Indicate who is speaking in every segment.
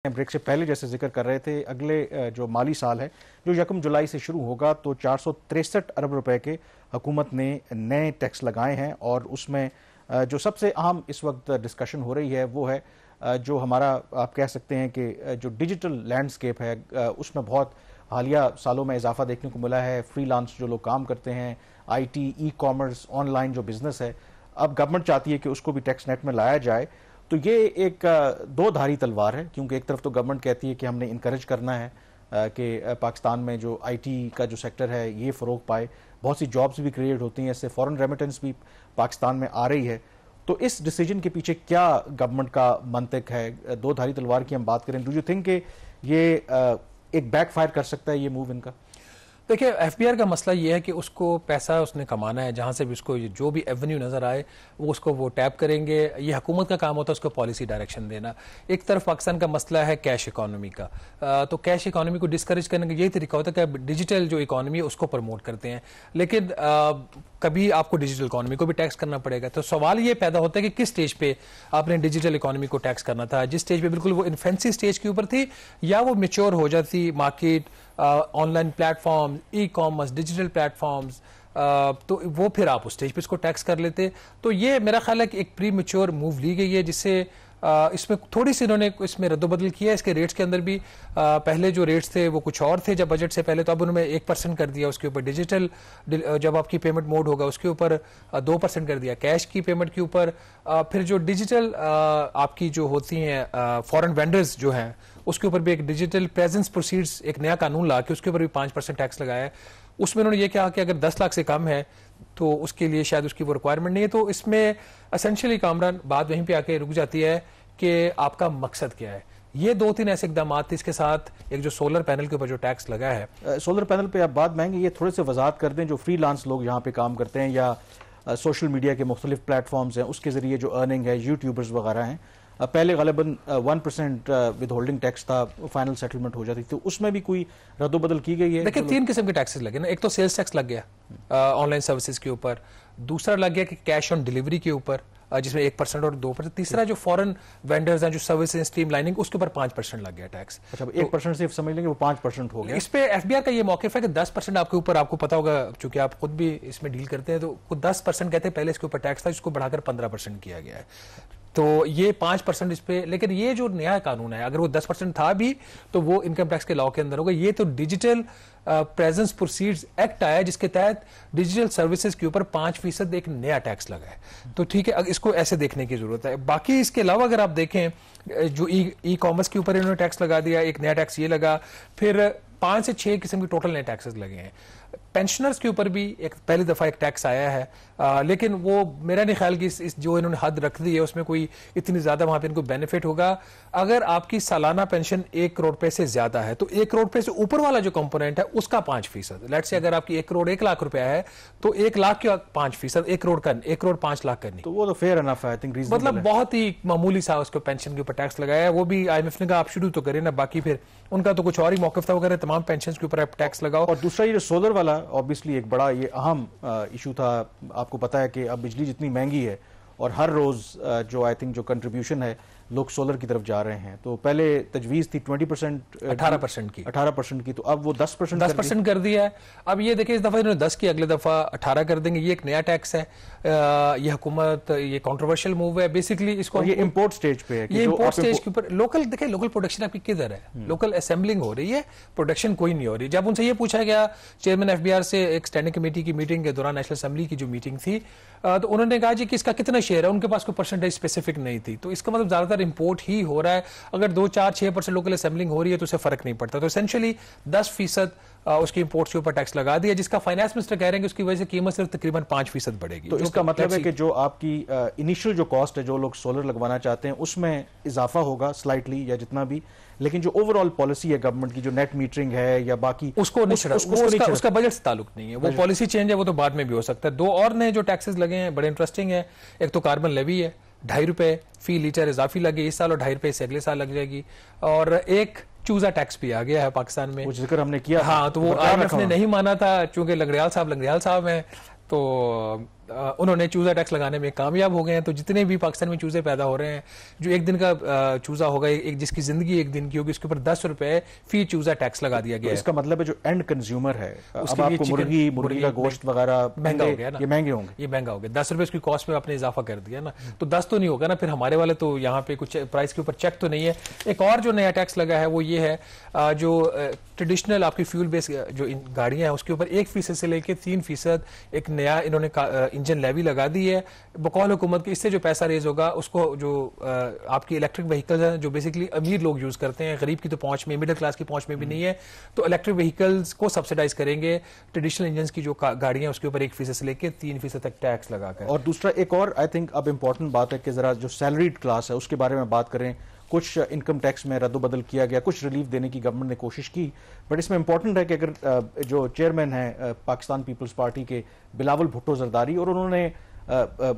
Speaker 1: Break سے پہلے جیسے ذکر کر رہے تھے، اگلے جو مالی سال ہے جو 1 جولائی سے شروع ہوگا تو 463 ارب روپے کے حکومت نے نئے ٹیکس لگائے ہیں، اور اس میں جو سب سے اہم اس وقت ڈسکشن ہو رہی ہے وہ ہے جو ہمارا آپ کہہ سکتے ہیں کہ جو ڈیجیٹل لینڈسکیپ ہے اس میں بہت حالیہ سالوں میں اضافہ دیکھنے کو ملا ہے۔ فری لانس جو لوگ کام کرتے ہیں، I T, e commerce, on line جو بزنس ہے، اب گورنمنٹ چاہتی ہے کہ اس کو بھی ٹیکس نیٹ میں لایا جائے۔ تو یہ ایک دو دھاری تلوار ہے، کیونکہ ایک طرف تو گورنمنٹ کہتی ہے کہ ہم نے انکریج کرنا ہے کہ پاکستان میں جو آئی ٹی کا جو سیکٹر ہے یہ فروغ پائے، بہت سی جابز بھی کریٹ ہوتی ہیں، اس سے فورن ریمیٹنس بھی پاکستان میں آ رہی ہے۔ تو اس ڈیسیجن کے پیچھے کیا گورنمنٹ کا منطق ہے؟ دو دھاری تلوار کی ہم بات کریں، ڈو یو تھنک کہ یہ ایک بیک فائر کر سکتا ہے یہ موو ان کا؟
Speaker 2: دیکھیں، ایف بی آر کا مسئلہ یہ ہے کہ اس کو پیسہ اس نے کمانا ہے، جہاں سے بھی اس کو جو بھی ایونیو نظر آئے وہ اس کو وہ ٹیپ کریں گے۔ یہ حکومت کا کام ہوتا ہے اس کو پالیسی ڈائریکشن دینا۔ ایک طرف پاکستان کا مسئلہ ہے کیش اکانومی کا، تو کیش اکانومی کو ڈسکریج کرنے کا یہی طریقہ ہوتا ہے کہ ڈیجیٹل جو اکانومی ہے اس کو پروموٹ کرتے ہیں، لیکن کبھی آپ کو ڈیجیٹل اکانومی کو بھی ٹیکس کرنا پڑے گا۔ تو سوال یہ پیدا ہوتا ہے کہ کس سٹیج پہ آپ نے ڈیجیٹل اکانومی کو ٹیکس کرنا تھا، جس سٹیج پہ بالکل وہ انفینسی سٹیج کے اوپر تھی، یا وہ میچور ہو جاتی market, online platform, e commerce, digital platforms, تو وہ پھر آپ اس سٹیج پہ اس کو ٹیکس کر لیتے۔ تو یہ میرا خیال ہے کہ ایک پری میچور موو لی گئی ہے، جس سے اس میں تھوڑی سی انہوں نے اس میں رد و بدل کیا ہے۔ اس کے ریٹس کے اندر بھی پہلے جو ریٹس تھے وہ کچھ اور تھے جب بجٹ سے پہلے، تو اب انہوں نے 1% کر دیا اس کے اوپر، ڈیجیٹل جب آپ کی پیمنٹ موڈ ہوگا اس کے اوپر 2% کر دیا، کیش کی پیمنٹ کے اوپر پھر جو ڈیجیٹل آپ کی جو ہوتی ہیں فورن وینڈرز جو ہیں اس کے اوپر بھی ایک ڈیجیٹل پریزنس پروسیڈز ایک نیا قانون لا کے اس کے اوپر بھی 5% ٹیکس لگایا ہے۔ اس میں انہوں نے یہ کہا کہ اگر 10 لاکھ سے کم ہے تو اس کے لیے شاید اس کی وہ ریکوائرمنٹ نہیں ہے۔ تو اس میں اسینشلی کامران بات وہیں پہ آ کے رک جاتی ہے کہ آپ کا مقصد کیا ہے۔ یہ 2-3 ایسے اقدامات تھے، اس کے ساتھ ایک جو سولر پینل کے اوپر جو ٹیکس لگا ہے۔
Speaker 1: سولر پینل پہ آپ بات مانگیں، یہ تھوڑے سے وضاحت کر دیں، جو فری لانس لوگ یہاں پہ کام کرتے ہیں یا سوشل میڈیا کے مختلف پلیٹ فارمز ہیں اس کے ذریعے جو ارننگ ہے، یوٹیوبرز وغیرہ ہیں، پہلے غالباً 1% ود ہولڈنگ ٹیکس تھا، فائنل سیٹلمنٹ ہو جاتی، تو اس میں بھی کوئی رد و بدل کی گئی ہے؟
Speaker 2: دیکھیں 3 قسم کے ٹیکسز لگے نا، ایک تو سیلز ٹیکس لگ گیا آن لائن سروسز کے اوپر، دوسرا لگ گیا کہ کیش آن ڈیلیوری کے اوپر جس میں 1% اور 2%، تیسرا جو فورن وینڈرز ہیں جو سروسز اسٹریم لائننگ اس کے اوپر 5% لگ گیا ٹیکس۔
Speaker 1: اچھا 1% صرف سمجھ لیں گے وہ 5% ہو گیا۔
Speaker 2: اس پہ ایف بی آر کا یہ موقف ہے کہ 10% آپ کے اوپر، آپ کو پتا ہوگا چونکہ آپ خود بھی اس میں ڈیل کرتے ہیں، تو 10% کہتے ہیں پہلے اس کے اوپر ٹیکس تھا، جس کو بڑھا کر 15% کیا گیا ہے۔ تو یہ 5% اس پہ، لیکن یہ جو نیا قانون ہے اگر وہ 10% تھا بھی تو وہ انکم ٹیکس کے لاء کے اندر ہوگا۔ یہ تو ڈیجیٹل پریزنس پروسیڈز ایکٹ آیا جس کے تحت ڈیجیٹل سروسز کے اوپر 5% ایک نیا ٹیکس لگا ہے۔ تو ٹھیک ہے، اس کو ایسے دیکھنے کی ضرورت ہے۔ باقی اس کے علاوہ اگر آپ دیکھیں جو ای کامرس کے اوپر انہوں نے ٹیکس لگا دیا، ایک نیا ٹیکس یہ لگا، پھر 5 سے 6 قسم کے ٹوٹل نئے ٹیکسز لگے ہیں۔ پینشنرز کے اوپر بھی ایک پہلی دفعہ ایک ٹیکس آیا ہے، لیکن وہ میرا نہیں خیال کہ اس جو انہوں نے حد رکھ دی ہے اس میں کوئی اتنی زیادہ وہاں پہ ان کو بینیفٹ ہوگا۔ اگر آپ کی سالانہ پینشن 1 کروڑ روپے سے زیادہ ہے تو 1 کروڑ روپے سے اوپر والا جو کمپوننٹ ہے اس کا 5%، لیٹ سے اگر آپ کی 1 کروڑ 1 لاکھ روپیہ ہے تو 1 لاکھ کا 5%، 1 کروڑ کا 1 کروڑ 5 لاکھ کرنی،
Speaker 1: تو وہ تو فیئر انف ہے،
Speaker 2: مطلب بہت ہی معمولی سا اس کو پینشن کے اوپر ٹیکس لگایا ہے۔ وہ بھی آئی ایم ایف نے کہا آپ شروع تو کریں نا، باقی پھر ان کا تو کچھ اور ہی موقف تھا، وغیرہ تمام پینشنز کے اوپر آپ ٹیکس لگاؤ۔
Speaker 1: اور دوسرا یہ جو سولر والا اوبیسلی ایک بڑا یہ اہم ایشو تھا، آپ کو پتا ہے کہ اب بجلی جتنی مہنگی ہے اور ہر روز جو آئی تھنک جو کنٹریبیوشن ہے لوگ سولر کی طرف جا رہے ہیں، تو پہلے تجویز تھی 20%، 18% کی، تو اب وہ 10%
Speaker 2: کر دیا ہے۔ اب یہ دیکھیں اس دفعہ انہوں نے 10 کی، اگلے دفعہ 18 کر دیں گے۔ یہ ایک نیا ٹیکس ہے، یہ حکومت یہ کنٹروورشل موو ہے بیسیکلی۔ اس کو
Speaker 1: یہ امپورٹ سٹیج پہ ہے،
Speaker 2: یہ امپورٹ سٹیج کے اوپر لوکل، دیکھیں لوکل پروڈکشن آپ کی کدھر ہے، لوکل اسمبلنگ ہو رہی ہے، پروڈکشن کوئی نہیں ہو رہی۔ جب ان سے یہ پوچھا گیا چیئرمین ایف بی آر سے ایک اسٹینڈنگ کمیٹی کی میٹنگ کے دوران، نیشنل اسمبلی کی جو میٹنگ تھی، تو انہوں نے کہا جی کہ اس کا کتنا شیئر ہے، ان کے پاس کوئی پرسنٹیج اسپیسیفک نہیں تھی۔ تو اس کا مطلب زیادہ تر امپورٹ ہی ہو رہا ہے۔ اگر 2, 4, 6% لوکل اسمبلنگ ہو رہی ہے تو اسے فرق نہیں پڑتا۔ تو اسینشلی 10% اس کی امپورٹس کے اوپر ٹیکس لگا دیا، جس کا فائنانس منسٹر کہہ رہے ہیں کہ اس کی وجہ سے قیمت صرف تقریباً 5% بڑھے گی۔
Speaker 1: تو اس کا مطلب ہے کہ جو آپ کی انیشل جو کاسٹ ہے جو لوگ سولر لگوانا چاہتے ہیں اس میں اضافہ ہوگا سلائٹلی یا جتنا بھی، لیکن جو اوور آل پالیسی ہے گورنمنٹ کی، جو نیٹ میٹرنگ ہے یا باقی،
Speaker 2: اس کو نہیں، اس کا بجٹ سے تعلق نہیں ہے، وہ پالیسی چینج ہے، وہ تو بعد میں بھی ہو سکتا ہے۔ 2 اور نئے جو ٹیکسز لگے ہیں بڑے انٹرسٹنگ ہیں، ایک تو کاربن لیوی ہے، 2.5 روپے فی لیٹر اضافی لگے اس سال، اور 2.5 روپے سے اگلے سال لگ جائے گی، اور ایک چوزا ٹیکس بھی آ گیا ہے پاکستان میں،
Speaker 1: وہ ذکر ہم نے کیا۔
Speaker 2: ہاں، تو وہ آئی ایم ایف نے نہیں مانا تھا، چونکہ لنگڑیال صاحب ہیں، تو انہوں نے چوزا ٹیکس لگانے میں کامیاب ہو گئے ہیں. تو جتنے بھی پاکستان میں چوزے پیدا ہو رہے ہیں, جو ایک دن کا چوزا ہوگا, ایک جس کی زندگی ایک دن کی ہوگی, اس کے اوپر 10 روپے فی چوزا ٹیکس لگا دیا گیا ہے.
Speaker 1: اس کا مطلب ہے جو اینڈ کنزیومر ہے, اب آپ کو مرغی کا گوشت وغیرہ
Speaker 2: مہنگا ہو گیا نا,
Speaker 1: یہ مہنگے ہوں گے,
Speaker 2: یہ مہنگا ہو گیا. 10 روپے اس کی کاسٹ میں آپ نے اضافہ کر دیا نا, تو 10 تو نہیں ہوگا نا. پھر ہمارے والے تو یہاں پہ کچھ پرائس کے اوپر چیک تو نہیں ہے. ایک اور جو نیا ٹیکس لگا ہے وہ یہ ہے, جو ٹریڈیشنل آپ کی فیول بیس جو گاڑیاں ہیں اس کے اوپر 1% سے لے کے 3% ایک نیا انہوں نے انجن لیوی لگا دی ہے بقول حکومت کی. اس سے جو پیسہ ریز ہوگا اس کو, جو آپ کی الیکٹرک وہیکلز ہیں جو بیسکلی امیر لوگ یوز کرتے ہیں, غریب کی تو پہنچ میں, مڈل کلاس کی پہنچ میں بھی نہیں ہے, تو الیکٹرک وہیکلز کو سبسیڈائز کریں گے. ٹریڈیشنل انجنز کی جو گاڑیاں ہیں اس کے اوپر 1% سے لے کے 3% تک ٹیکس لگا کر.
Speaker 1: اور دوسرا ایک اور آئی تھنک اب امپورٹنٹ بات ہے کہ ذرا جو سیلریڈ کلاس ہے اس کے بارے میں بات کریں. کچھ انکم ٹیکس میں رد و بدل کیا گیا, کچھ ریلیف دینے کی گورنمنٹ نے کوشش کی, بٹ اس میں امپورٹنٹ ہے کہ اگر جو چیئرمین ہیں پاکستان پیپلز پارٹی کے بلاول بھٹو زرداری, اور انہوں نے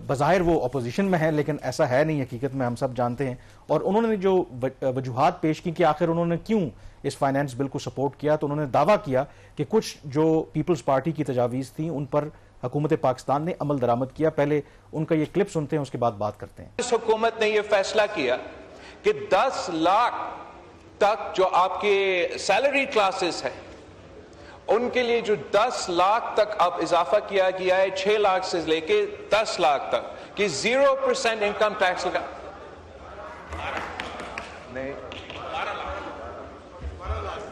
Speaker 1: بظاہر وہ اپوزیشن میں ہے لیکن ایسا ہے نہیں حقیقت میں, ہم سب جانتے ہیں, اور انہوں نے جو وجوہات پیش کی کہ آخر انہوں نے کیوں اس فائنانس بل کو سپورٹ کیا, تو انہوں نے دعویٰ کیا کہ کچھ جو پیپلز پارٹی کی تجاویز تھیں ان پر حکومت پاکستان نے عمل درآمد کیا. پہلے ان کا یہ کلپ سنتے ہیں, اس کے بعد بات کرتے ہیں.
Speaker 3: اس حکومت نے یہ فیصلہ کیا کہ 10 لاکھ تک جو آپ کے سیلری کلاسز ہیں ان کے لیے جو 10 لاکھ تک اب اضافہ کیا گیا ہے, 6 لاکھ سے لے کے 10 لاکھ تک, کہ 0% انکم ٹیکس لگا. نہیں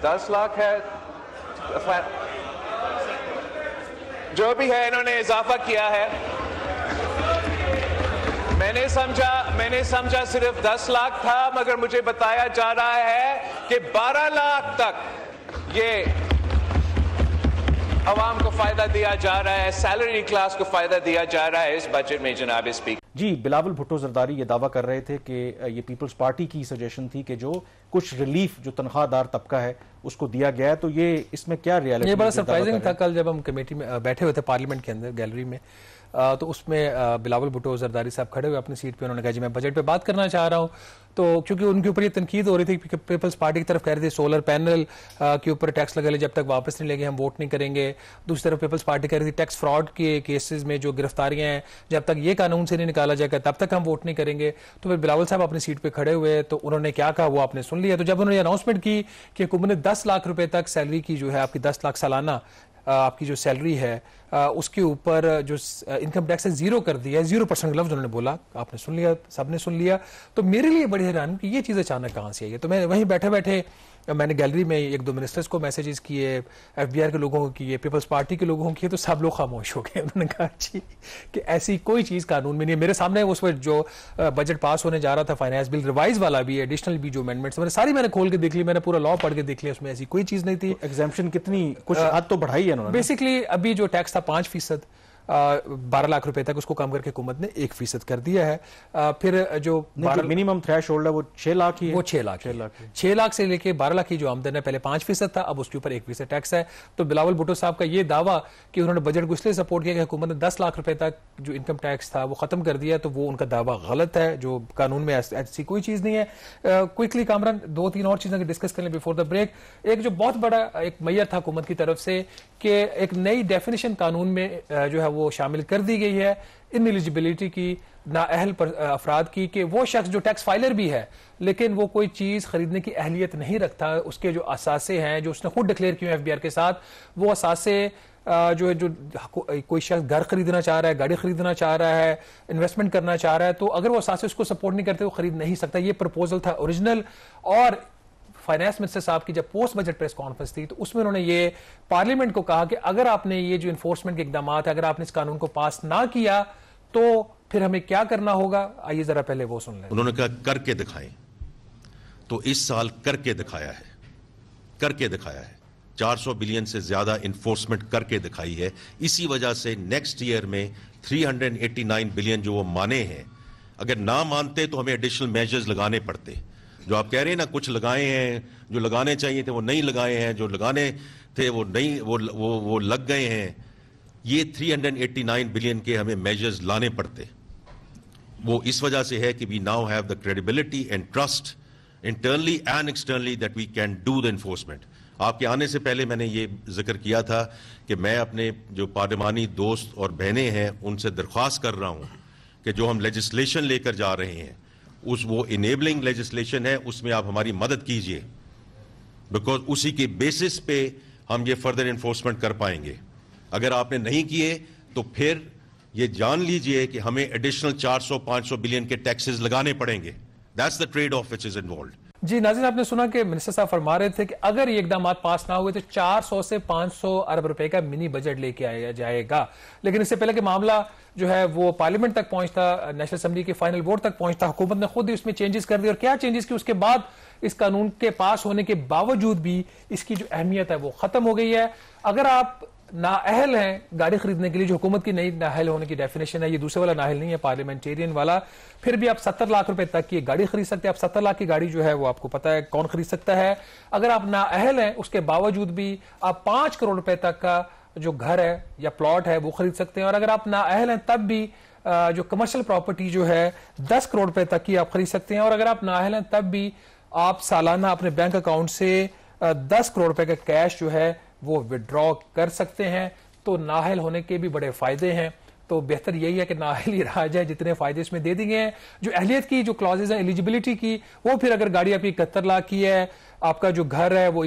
Speaker 3: 10 لاکھ ہے جو بھی ہے, انہوں نے اضافہ کیا ہے. میں نے سمجھا صرف 10 لاکھ تھا, مگر مجھے بتایا جا رہا ہے کہ 12 لاکھ تک یہ عوام کو فائدہ دیا جا رہا ہے, سیلری کلاس کو فائدہ دیا جا رہا ہے اس بجٹ میں. جناب اسپیکر
Speaker 1: جی, بلاول بھٹو زرداری یہ دعویٰ کر رہے تھے کہ یہ پیپلز پارٹی کی سجیشن تھی کہ جو کچھ ریلیف جو تنخواہ دار طبقہ ہے اس کو دیا گیا ہے, تو یہ اس میں کیا ریالٹی؟
Speaker 2: یہ بڑا سرپرائزنگ تھا. کل جب ہم کمیٹی میں بیٹھے ہوئے تھے پارلیمنٹ کے اندر گیلری میں, تو اس میں بلاول بھٹو زرداری صاحب کھڑے ہوئے اپنی سیٹ پہ, انہوں نے کہا جی میں بجٹ پہ بات کرنا چاہ رہا ہوں. تو کیونکہ ان کے اوپر یہ تنقید ہو رہی تھی کہ پیپلز پارٹی کی طرف کہہ رہے تھے سولر پینل کے اوپر ٹیکس لگا لے, جب تک واپس نہیں لے گے ہم ووٹ نہیں کریں گے. دوسری طرف پیپلز پارٹی کہہ رہی تھی ٹیکس فراڈ کے کیسز میں جو گرفتاریاں ہیں جب تک یہ قانون سے نہیں نکالا جائے گا تب تک ہم ووٹ نہیں کریں گے. تو پھر بلاول صاحب اپنی سیٹ پہ کھڑے ہوئے, تو انہوں نے کیا کہا وہ آپ نے سن لیا. تو جب انہوں نے اناؤنسمنٹ کی کہ حکومت نے 10 لاکھ روپے تک سیلری کی جو ہے آپ کی 10 لاکھ سالانہ آپ کی جو سیلری ہے اس کے اوپر جو انکم ٹیکس ہے 0 کر دیا ہے, 0% لفظ انہوں نے بولا, آپ نے سن لیا, سب نے سن لیا. تو میرے لیے بڑی حیران کہ یہ چیز اچانک کہاں سے آئی ہے. تو میں وہیں بیٹھے بیٹھے میں نے گیلری میں 1-2 منسٹرز کو میسیجز کیے, FBR کے لوگوں کو کیے, پیپلز پارٹی کے لوگوں کو کیے, تو سب لوگ خاموش ہو گئے. انہوں نے کہا جی کہ ایسی کوئی چیز قانون میں نہیں ہے. میرے سامنے اس وقت جو بجٹ پاس ہونے جا رہا تھا فائنانس بل ریوائز والا بھی, ایڈیشنل بھی جو امینڈمنٹس میں نے کھول کے دیکھ لی, میں نے پورا لا پڑھ کے دیکھ لیا, اس میں ایسی کوئی چیز نہیں تھی.
Speaker 1: ایگزامپشن کتنی کچھ حد تو بڑھائی ہے انہوں نے.
Speaker 2: بیسکلی ابھی جو ٹیکس تھا 5%, 12 لاکھ روپے تک اس کو کم کر کے حکومت نے 1% کر دیا ہے. پھر جو
Speaker 1: منیمم تھریش ہولڈ ہے وہ 6 لاکھ ہی ہے,
Speaker 2: وہ 6 لاکھ سے لے کے 12 لاکھ کی جو آمدن ہے, پہلے 5% تھا, اب اس کے اوپر 1% ٹیکس ہے. تو بلاول بھٹو صاحب کا یہ دعویٰ کہ انہوں نے بجٹ کو اس لیے سپورٹ کیا کہ حکومت نے 10 لاکھ روپے تک جو انکم ٹیکس تھا وہ ختم کر دیا, تو وہ ان کا دعویٰ غلط ہے. جو قانون میں ایسی کوئی چیز نہیں ہے. کوئکلی کامران 2-3 اور چیزیں ڈسکس کر لیں بیفور دا بریک. ایک جو بہت بڑا ایک میئر تھا حکومت کی طرف سے کہ ایک نئی ڈیفینیشن قانون میں جو ہے وہ شامل کر دی گئی ہے ان ایلیجیبلٹی کی, نااہل افراد کی, کہ وہ شخص جو ٹیکس فائلر بھی ہے لیکن وہ کوئی چیز خریدنے کی اہلیت نہیں رکھتا, اس کے جو اثاثے ہیں جو اس نے خود ڈکلیئر کیے ہیں FBR کے ساتھ, وہ اثاثے جو کوئی شخص گھر خریدنا چاہ رہا ہے, گاڑی خریدنا چاہ رہا ہے, انویسٹمنٹ کرنا چاہ رہا ہے, تو اگر وہ اثاثے اس کو سپورٹ نہیں کرتے وہ خرید نہیں سکتا. یہ پرپوزل تھا اوریجنل. اور فائنانس منسٹر صاحب کی جب پوسٹ بجٹ پریس کانفرنس تھی تو اس میں انہوں نے یہ پارلیمنٹ کو کہا کہ اگر آپ نے یہ جو انفورسمنٹ کے اقدامات ہے, اگر آپ نے اس قانون کو پاس نہ کیا تو پھر ہمیں کیا کرنا ہوگا. آئیے ذرا پہلے وہ سن لیں.
Speaker 4: انہوں نے کہا کر کے دکھائیں, تو اس سال کر کے دکھایا ہے. 400 بلین سے زیادہ انفورسمنٹ کر کے دکھائی ہے. اسی وجہ سے نیکسٹ ایئر میں 389 بلین جو وہ مانے ہیں, اگر نہ مانتے تو ہمیں ایڈیشنل میجرز لگانے پڑتے. جو آپ کہہ رہے ہیں نا کچھ لگائے ہیں, جو لگانے چاہیے تھے وہ نہیں لگائے ہیں, جو لگانے تھے وہ نہیں وہ لگ گئے ہیں. یہ 389 بلین کے ہمیں میجرز لانے پڑتے. وہ اس وجہ سے ہے کہ we now have the credibility and trust internally and externally that we can do the enforcement. آپ کے آنے سے پہلے میں نے یہ ذکر کیا تھا کہ میں اپنے جو پارلیمانی دوست اور بہنیں ہیں ان سے درخواست کر رہا ہوں کہ جو ہم لیجسلیشن لے کر جا رہے ہیں وہ انیبلنگ لیجسلیشن ہے، اس میں آپ ہماری مدد کیجئے، بیکاز اسی کے بیسس پہ ہم یہ فردر انفورسمنٹ کر پائیں گے. اگر آپ نے نہیں کیے تو پھر یہ جان لیجئے کہ ہمیں ایڈیشنل 400-500 بلین کے ٹیکسز لگانے پڑیں گے. That's the trade off which is involved.
Speaker 2: جی ناظرین، آپ نے سنا کہ منسٹر صاحب فرما رہے تھے کہ اگر یہ اقدامات پاس نہ ہوئے تو 400 سے 500 ارب روپے کا منی بجٹ لے کے آیا جائے گا. لیکن اس سے پہلے کہ معاملہ جو ہے وہ پارلیمنٹ تک پہنچتا، نیشنل اسمبلی کے فائنل ووٹ تک پہنچتا، حکومت نے خود ہی اس میں چینجز کر دی. اور کیا چینجز کی، اس کے بعد اس قانون کے پاس ہونے کے باوجود بھی اس کی جو اہمیت ہے وہ ختم ہو گئی ہے. اگر آپ نااہل ہیں گاڑی خریدنے کے لیے، جو حکومت کی نئی نااہل ہونے کی ڈیفینیشن ہے، یہ دوسرے والا نااہل نہیں ہے، پارلیمنٹیرین والا، پھر بھی آپ 70 لاکھ روپے تک کی گاڑی خرید سکتے ہیں. آپ 70 لاکھ کی گاڑی جو ہے وہ آپ کو پتا ہے کون خرید سکتا ہے. اگر آپ نااہل ہیں اس کے باوجود بھی آپ 5 کروڑ روپے تک کا جو گھر ہے یا پلاٹ ہے وہ خرید سکتے ہیں. اور اگر آپ نااہل ہیں تب بھی جو کمرشل پراپرٹی جو ہے 10 کروڑ روپے تک کی آپ خرید سکتے ہیں. اور اگر آپ نااہل ہیں تب بھی آپ سالانہ اپنے بینک اکاؤنٹ سے 10 کروڑ روپے کا کیش جو ہے وہ وڈرا کر سکتے ہیں. تو نااہل ہونے کے بھی بڑے فائدے ہیں. تو بہتر یہی ہے کہ نااہل ہی رہا جائے. جتنے فائدے اس میں دے دیے ہیں، جو اہلیت کی جو کلازز ہیں ایلیجیبلٹی کی، وہ پھر اگر گاڑی آپ کی 71 لاکھ کی ہے، آپ کا جو گھر ہے وہ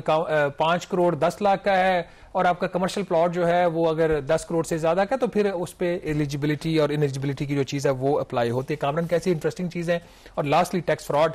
Speaker 2: 5 کروڑ 10 لاکھ کا ہے، اور آپ کا کمرشل پلاٹ جو ہے وہ اگر 10 کروڑ سے زیادہ کا، تو پھر اس پہ ایلیجیبلٹی اور انیلیجیبلٹی کی جو چیز ہے وہ اپلائی ہوتی ہے. کامران کیسی انٹرسٹنگ چیز ہے. اور لاسٹلی ٹیکس فراڈ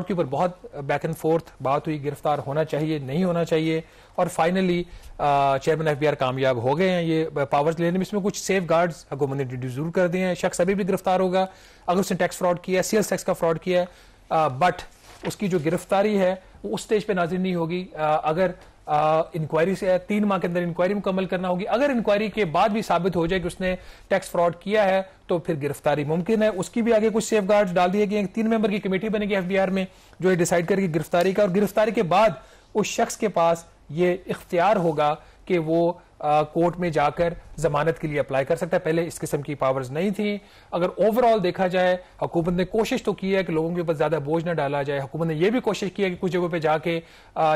Speaker 2: کے اوپر بہت بیک اینڈ فورتھ بات ہوئی، گرفتار ہونا چاہیے نہیں ہونا چاہیے. اور finally chairman F B R کامیاب ہو گئے ہیں یہ پاورز لینے میں. اس میں کچھ سیف گارڈز حکومت نے انٹروڈیوس ضرور کر دیے ہیں. شخص ابھی بھی گرفتار ہوگا اگر اس نے ٹیکس فراڈ کیا ہے، سیلز ٹیکس کا فراڈ کیا ہے، بٹ اس کی جو گرفتاری ہے وہ اس سٹیج پہ نازل نہیں ہوگی. اگر انکوائری سے 3 ماہ کے اندر انکوائری مکمل کرنا ہوگی. اگر انکوائری کے بعد بھی ثابت ہو جائے کہ اس نے ٹیکس فراڈ کیا ہے تو پھر گرفتاری ممکن ہے. اس کی بھی آگے کچھ سیف گارڈز ڈال دیے گئے. 3 ممبر کی کمیٹی بنے گی ایف بی آر میں جو یہ ڈیسائیڈ کرے گی گرفتاری کا. اور گرفتاری کے بعد اس شخص کے پاس یہ اختیار ہوگا کہ وہ کورٹ میں جا کر ضمانت کے لیے اپلائی کر سکتا ہے. پہلے اس قسم کی پاورز نہیں تھیں. اگر اوور آل دیکھا جائے حکومت نے کوشش تو کی ہے کہ لوگوں کے اوپر زیادہ بوجھ نہ ڈالا جائے. حکومت نے یہ بھی کوشش کی ہے کہ کچھ جگہوں پہ جا کے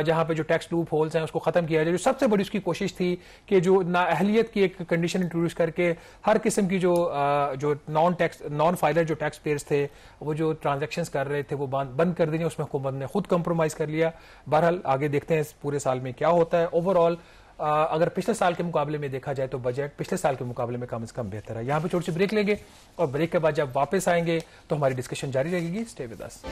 Speaker 2: جہاں پہ جو ٹیکس لوپ ہولز ہیں اس کو ختم کیا جائے. جو سب سے بڑی اس کی کوشش تھی کہ جو نااہلیت کی ایک کنڈیشن انٹروڈیوس کر کے ہر قسم کی جو نان فائلر جو ٹیکس پیئرز تھے وہ جو ٹرانزیکشنز کر رہے تھے وہ بند کر دیں. اس میں حکومت نے خود کمپرومائز کر لیا. بہرحال آگے دیکھتے ہیں اس پورے سال میں کیا ہوتا ہے. اوور آل اگر پچھلے سال کے مقابلے میں دیکھا جائے تو بجٹ پچھلے سال کے مقابلے میں کم از کم بہتر ہے. یہاں پہ چھوٹی سی بریک لیں گے اور بریک کے بعد جب واپس آئیں گے تو ہماری ڈسکشن جاری رہے گی. Stay with us.